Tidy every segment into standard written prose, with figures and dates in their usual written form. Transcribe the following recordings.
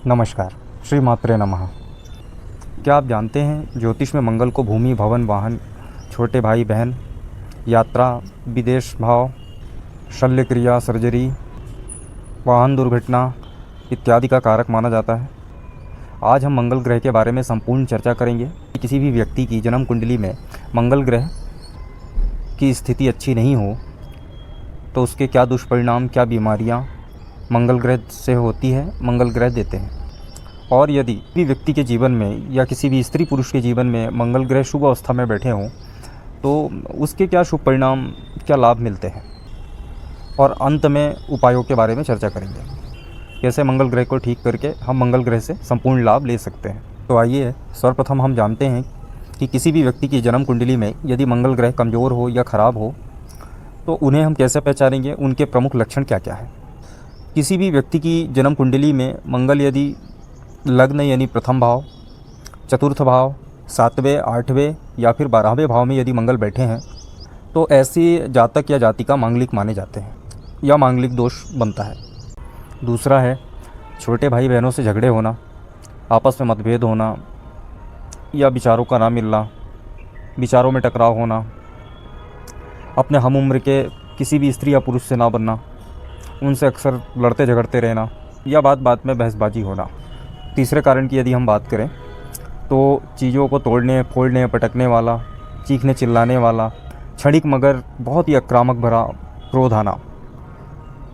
नमस्कार। श्री मात्रे नमः। क्या आप जानते हैं ज्योतिष में मंगल को भूमि, भवन, वाहन, छोटे भाई बहन, यात्रा, विदेश भाव, शल्य क्रिया, सर्जरी, वाहन दुर्घटना इत्यादि का कारक माना जाता है। आज हम मंगल ग्रह के बारे में संपूर्ण चर्चा करेंगे। किसी भी व्यक्ति की जन्म कुंडली में मंगल ग्रह की स्थिति अच्छी नहीं हो तो उसके क्या दुष्परिणाम, क्या बीमारियां मंगल ग्रह से होती है, मंगल ग्रह देते हैं। और यदि किसी व्यक्ति के जीवन में या किसी भी स्त्री पुरुष के जीवन में मंगल ग्रह शुभ अवस्था में बैठे हों तो उसके क्या शुभ परिणाम, क्या लाभ मिलते हैं, और अंत में उपायों के बारे में चर्चा करेंगे। कैसे मंगल ग्रह को ठीक करके हम मंगल ग्रह से संपूर्ण लाभ ले सकते हैं। तो आइए सर्वप्रथम हम जानते हैं कि किसी भी व्यक्ति की जन्म कुंडली में यदि मंगल ग्रह कमज़ोर हो या ख़राब हो तो उन्हें हम कैसे पहचानेंगे, उनके प्रमुख लक्षण क्या क्या है। किसी भी व्यक्ति की जन्म कुंडली में मंगल यदि लग्न यानी प्रथम भाव, चतुर्थ भाव, 7वें, 8वें या फिर 12वें भाव में यदि मंगल बैठे हैं तो ऐसे जातक या जातिका मांगलिक माने जाते हैं या मांगलिक दोष बनता है। दूसरा है छोटे भाई बहनों से झगड़े होना, आपस में मतभेद होना या विचारों का ना मिलना, विचारों में टकराव होना, अपने हम उम्र के किसी भी स्त्री या पुरुष से ना बनना, उनसे अक्सर लड़ते झगड़ते रहना या बात बात में बहसबाजी होना। तीसरे कारण की यदि हम बात करें तो चीज़ों को तोड़ने, फोड़ने, पटकने वाला, चीखने चिल्लाने वाला, क्षणिक मगर बहुत ही आक्रामक भरा क्रोध आना,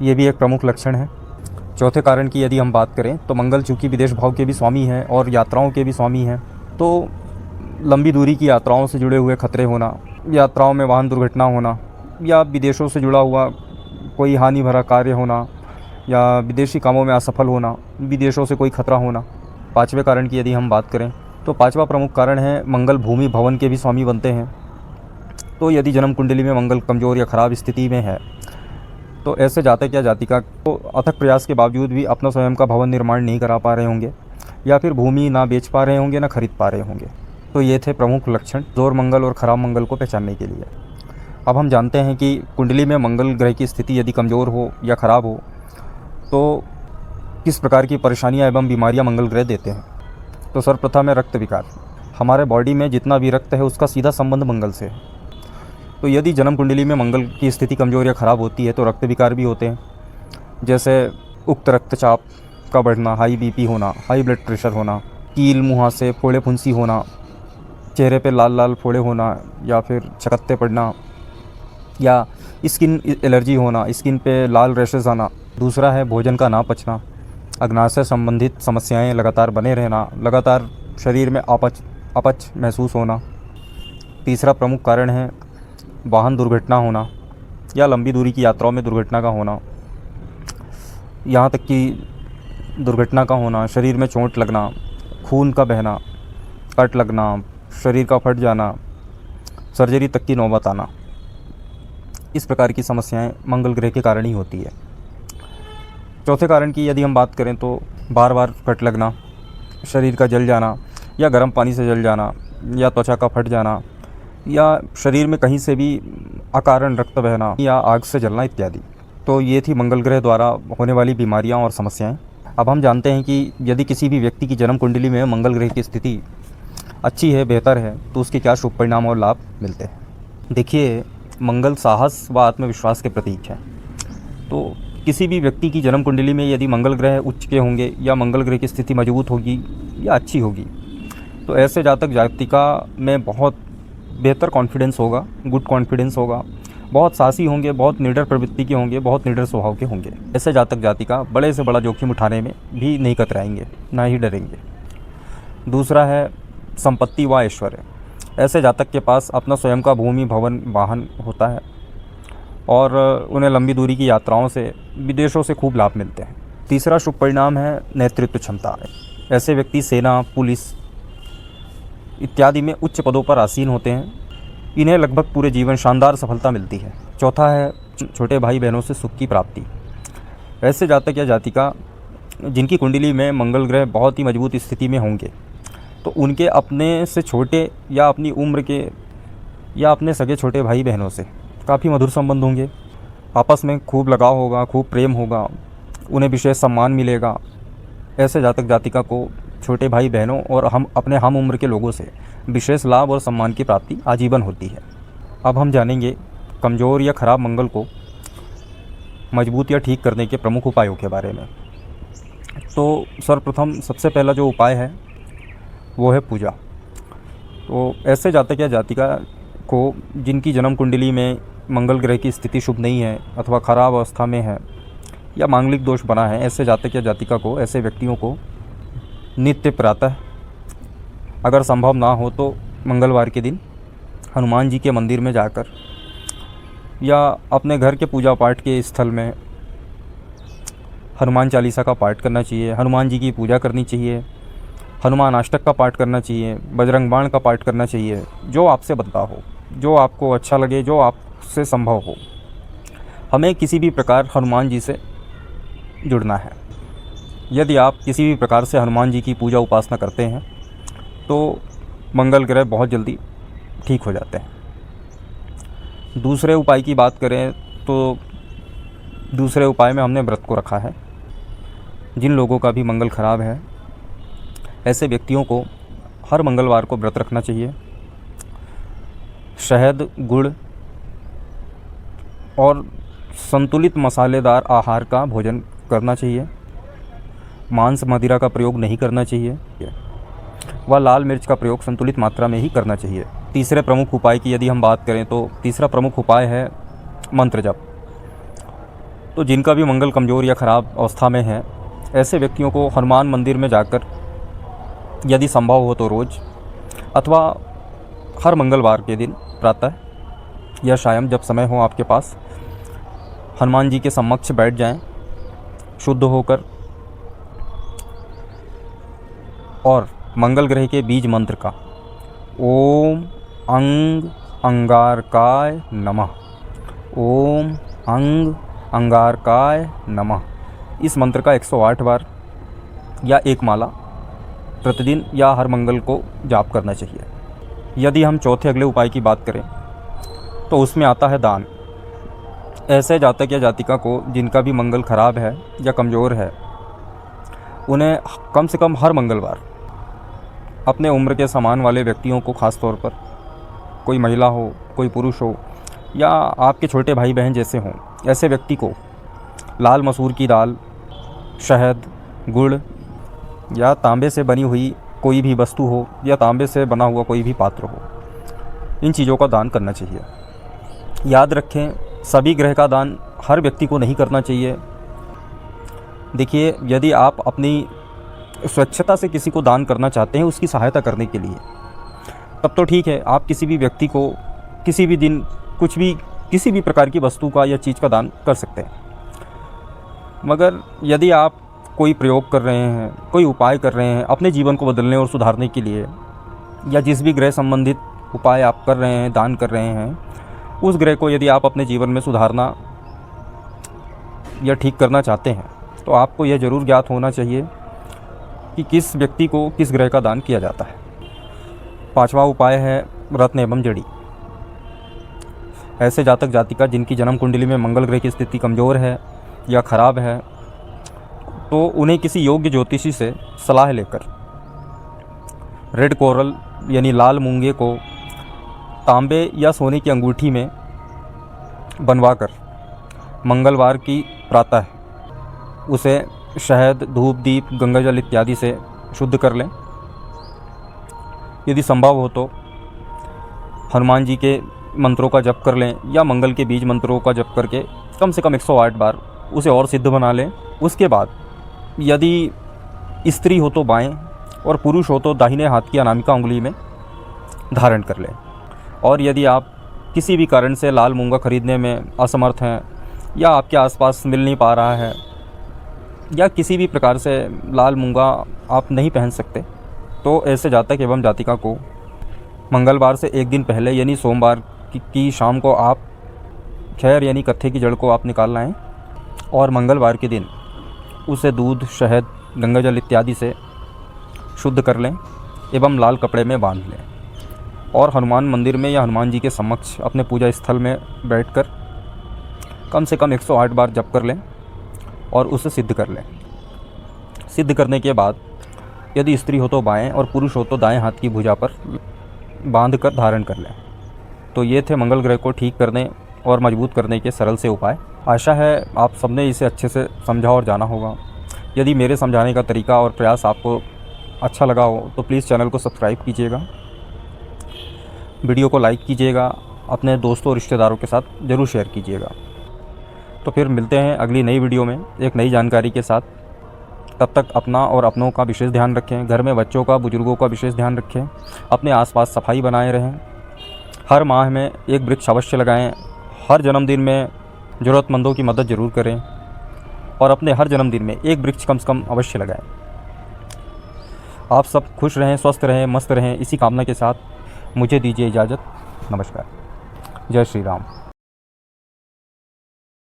ये भी एक प्रमुख लक्षण है। चौथे कारण की यदि हम बात करें तो मंगल चूँकि विदेश भाव के भी स्वामी हैं और यात्राओं के भी स्वामी हैं, तो लंबी दूरी की यात्राओं से जुड़े हुए खतरे होना, यात्राओं में वाहन दुर्घटना होना या विदेशों से जुड़ा हुआ कोई हानि भरा कार्य होना या विदेशी कामों में असफल होना, विदेशों से कोई खतरा होना। पांचवें कारण की यदि हम बात करें तो पांचवा प्रमुख कारण है मंगल भूमि, भवन के भी स्वामी बनते हैं। तो यदि जन्म कुंडली में मंगल कमज़ोर या ख़राब स्थिति में है तो ऐसे जातक या जातिका को अथक प्रयास के बावजूद भी अपना स्वयं का भवन निर्माण नहीं करा पा रहे होंगे या फिर भूमि ना बेच पा रहे होंगे, ना खरीद पा रहे होंगे। तो ये थे प्रमुख लक्षण जोर मंगल और ख़राब मंगल को पहचानने के लिए। अब हम जानते हैं कि कुंडली में मंगल ग्रह की स्थिति यदि कमज़ोर हो या ख़राब हो तो किस प्रकार की परेशानियां एवं बीमारियां मंगल ग्रह देते हैं। तो सर्वप्रथम है रक्त विकार। हमारे बॉडी में जितना भी रक्त है उसका सीधा संबंध मंगल से है। तो यदि जन्म कुंडली में मंगल की स्थिति कमज़ोर या ख़राब होती है तो रक्त विकार भी होते हैं, जैसे उक्त रक्तचाप का बढ़ना, हाई बीपी होना, हाई ब्लड प्रेशर होना, कील मुहासे, फोड़े फुंसी होना, चेहरे पे लाल लाल फोड़े होना या फिर चकत्ते पड़ना या स्किन एलर्जी होना, स्किन पे लाल रैशेज़ आना। दूसरा है भोजन का ना पचना, अग्नाशय संबंधित समस्याएं लगातार बने रहना, लगातार शरीर में अपच महसूस होना। तीसरा प्रमुख कारण है वाहन दुर्घटना होना या लंबी दूरी की यात्राओं में दुर्घटना का होना, यहाँ तक कि दुर्घटना का होना, शरीर में चोट लगना, खून का बहना, कट लगना, शरीर का फट जाना, सर्जरी तक की नौबत आना। इस प्रकार की समस्याएं मंगल ग्रह के कारण ही होती है। चौथे कारण की यदि हम बात करें तो बार बार कट लगना, शरीर का जल जाना या गर्म पानी से जल जाना या त्वचा का फट जाना या शरीर में कहीं से भी अकारण रक्त बहना या आग से जलना इत्यादि। तो ये थी मंगल ग्रह द्वारा होने वाली बीमारियां और समस्याएं। अब हम जानते हैं कि यदि किसी भी व्यक्ति की जन्म कुंडली में मंगल ग्रह की स्थिति अच्छी है, बेहतर है, तो उसके क्या शुभ परिणाम और लाभ मिलते हैं। देखिए, मंगल साहस व आत्मविश्वास के प्रतीक है। तो किसी भी व्यक्ति की जन्म कुंडली में यदि मंगल ग्रह उच्च के होंगे या मंगल ग्रह की स्थिति मजबूत होगी या अच्छी होगी तो ऐसे जातक जातिका में बहुत बेहतर कॉन्फिडेंस होगा, गुड कॉन्फिडेंस होगा, बहुत साहसी होंगे, बहुत निडर प्रवृत्ति के होंगे, बहुत निडर स्वभाव के होंगे। ऐसे जातक जातिका बड़े से बड़ा जोखिम उठाने में भी नहीं कतराएंगे, ना ही डरेंगे। दूसरा है संपत्ति व ऐश्वर्य। ऐसे जातक के पास अपना स्वयं का भूमि, भवन, वाहन होता है और उन्हें लंबी दूरी की यात्राओं से, विदेशों से खूब लाभ मिलते हैं। तीसरा शुभ परिणाम है नेतृत्व क्षमता। ऐसे व्यक्ति सेना, पुलिस इत्यादि में उच्च पदों पर आसीन होते हैं। इन्हें लगभग पूरे जीवन शानदार सफलता मिलती है। चौथा है छोटे भाई बहनों से सुख की प्राप्ति। ऐसे जातक या जातिका जिनकी कुंडली में मंगल ग्रह बहुत ही मजबूत स्थिति में होंगे तो उनके अपने से छोटे या अपनी उम्र के या अपने सगे छोटे भाई बहनों से काफ़ी मधुर संबंध होंगे। आपस में खूब लगाव होगा, खूब प्रेम होगा, उन्हें विशेष सम्मान मिलेगा, ऐसे जातक जातिका को छोटे भाई बहनों और अपने हम उम्र के लोगों से विशेष लाभ और सम्मान की प्राप्ति आजीवन होती है। अब हम जानेंगे कमज़ोर या ख़राब मंगल को मजबूत या ठीक करने के प्रमुख उपायों के बारे में। तो सर्वप्रथम सबसे पहला जो उपाय है वो है पूजा। तो ऐसे जातक या जातिका को जिनकी जन्म कुंडली में मंगल ग्रह की स्थिति शुभ नहीं है अथवा खराब अवस्था में है या मांगलिक दोष बना है, ऐसे जातक या जातिका को, ऐसे व्यक्तियों को नित्य प्रातः, अगर संभव ना हो तो मंगलवार के दिन हनुमान जी के मंदिर में जाकर या अपने घर के पूजा पाठ के स्थल में हनुमान चालीसा का पाठ करना चाहिए, हनुमान जी की पूजा करनी चाहिए, हनुमान अष्टक का पाठ करना चाहिए, बजरंग बाण का पाठ करना चाहिए, जो आपसे बनता हो, जो आपको अच्छा लगे, जो आपसे संभव हो। हमें किसी भी प्रकार हनुमान जी से जुड़ना है। यदि आप किसी भी प्रकार से हनुमान जी की पूजा उपासना करते हैं तो मंगल ग्रह बहुत जल्दी ठीक हो जाते हैं। दूसरे उपाय की बात करें तो दूसरे उपाय में हमने व्रत को रखा है। जिन लोगों का भी मंगल खराब है, ऐसे व्यक्तियों को हर मंगलवार को व्रत रखना चाहिए। शहद, गुड़ और संतुलित मसालेदार आहार का भोजन करना चाहिए। मांस मदिरा का प्रयोग नहीं करना चाहिए व लाल मिर्च का प्रयोग संतुलित मात्रा में ही करना चाहिए। तीसरे प्रमुख उपाय की यदि हम बात करें तो तीसरा प्रमुख उपाय है मंत्र जप। तो जिनका भी मंगल कमज़ोर या ख़राब अवस्था में है, ऐसे व्यक्तियों को हनुमान मंदिर में जाकर यदि संभव हो तो रोज़ अथवा हर मंगलवार के दिन प्रातः या शाम, जब समय हो आपके पास, हनुमान जी के समक्ष बैठ जाएं शुद्ध होकर और मंगल ग्रह के बीज मंत्र का ओम अंग अंगारकाय नमः, ओम अंग अंगारकाय नमः, इस मंत्र का 108 बार या एक माला प्रतिदिन या हर मंगल को जाप करना चाहिए। यदि हम चौथे अगले उपाय की बात करें तो उसमें आता है दान। ऐसे जातक या जातिका को जिनका भी मंगल खराब है या कमज़ोर है, उन्हें कम से कम हर मंगलवार अपने उम्र के समान वाले व्यक्तियों को, ख़ास तौर पर कोई महिला हो, कोई पुरुष हो या आपके छोटे भाई बहन जैसे हों, ऐसे व्यक्ति को लाल मसूर की दाल, शहद, गुड़ या तांबे से बनी हुई कोई भी वस्तु हो या तांबे से बना हुआ कोई भी पात्र हो, इन चीज़ों का दान करना चाहिए। याद रखें, सभी ग्रह का दान हर व्यक्ति को नहीं करना चाहिए। देखिए, यदि आप अपनी स्वच्छता से किसी को दान करना चाहते हैं उसकी सहायता करने के लिए, तब तो ठीक है, आप किसी भी व्यक्ति को किसी भी दिन कुछ भी, किसी भी प्रकार की वस्तु का या चीज़ का दान कर सकते हैं। मगर यदि आप कोई प्रयोग कर रहे हैं, कोई उपाय कर रहे हैं अपने जीवन को बदलने और सुधारने के लिए, या जिस भी ग्रह संबंधित उपाय आप कर रहे हैं, दान कर रहे हैं, उस ग्रह को यदि आप अपने जीवन में सुधारना या ठीक करना चाहते हैं, तो आपको यह ज़रूर ज्ञात होना चाहिए कि किस व्यक्ति को किस ग्रह का दान किया जाता है। पांचवा उपाय है रत्न एवं जड़ी। ऐसे जातक जातिका जिनकी जन्म कुंडली में मंगल ग्रह की स्थिति कमज़ोर है या ख़राब है, तो उन्हें किसी योग्य ज्योतिषी से सलाह लेकर रेड कोरल यानी लाल मूंगे को तांबे या सोने की अंगूठी में बनवाकर मंगलवार की प्रातः उसे शहद, धूप, दीप, गंगाजल इत्यादि से शुद्ध कर लें। यदि संभव हो तो हनुमान जी के मंत्रों का जप कर लें या मंगल के बीज मंत्रों का जप करके कम से कम 108 बार उसे और सिद्ध बना लें। उसके बाद यदि स्त्री हो तो बाएं और पुरुष हो तो दाहिने हाथ की अनामिका उंगली में धारण कर लें। और यदि आप किसी भी कारण से लाल मूंगा खरीदने में असमर्थ हैं या आपके आसपास मिल नहीं पा रहा है या किसी भी प्रकार से लाल मूंगा आप नहीं पहन सकते, तो ऐसे जातक एवं जातिका को मंगलवार से एक दिन पहले यानी सोमवार की शाम को आप खैर यानी कत्थे की जड़ को आप निकाल लाएं और मंगलवार के दिन उसे दूध, शहद, गंगाजल इत्यादि से शुद्ध कर लें एवं लाल कपड़े में बांध लें और हनुमान मंदिर में या हनुमान जी के समक्ष अपने पूजा स्थल में बैठकर कम से कम 108 बार जप कर लें और उसे सिद्ध कर लें। सिद्ध करने के बाद यदि स्त्री हो तो बाएं और पुरुष हो तो दाएं हाथ की भुजा पर बांध कर धारण कर लें। तो ये थे मंगल ग्रह को ठीक करने और मजबूत करने के सरल से उपाय। आशा है आप सबने इसे अच्छे से समझा और जाना होगा। यदि मेरे समझाने का तरीका और प्रयास आपको अच्छा लगा हो तो प्लीज़ चैनल को सब्सक्राइब कीजिएगा, वीडियो को लाइक कीजिएगा, अपने दोस्तों और रिश्तेदारों के साथ ज़रूर शेयर कीजिएगा। तो फिर मिलते हैं अगली नई वीडियो में एक नई जानकारी के साथ। तब तक अपना और अपनों का विशेष ध्यान रखें, घर में बच्चों का, बुजुर्गों का विशेष ध्यान रखें, अपने आसपास सफाई बनाए रहें, हर माह में एक वृक्ष अवश्य लगाएं, हर जन्मदिन में ज़रूरतमंदों की मदद ज़रूर करें और अपने हर जन्मदिन में एक वृक्ष कम से कम अवश्य लगाएं। आप सब खुश रहें, स्वस्थ रहें, मस्त रहें, इसी कामना के साथ मुझे दीजिए इजाज़त। नमस्कार। जय श्री राम।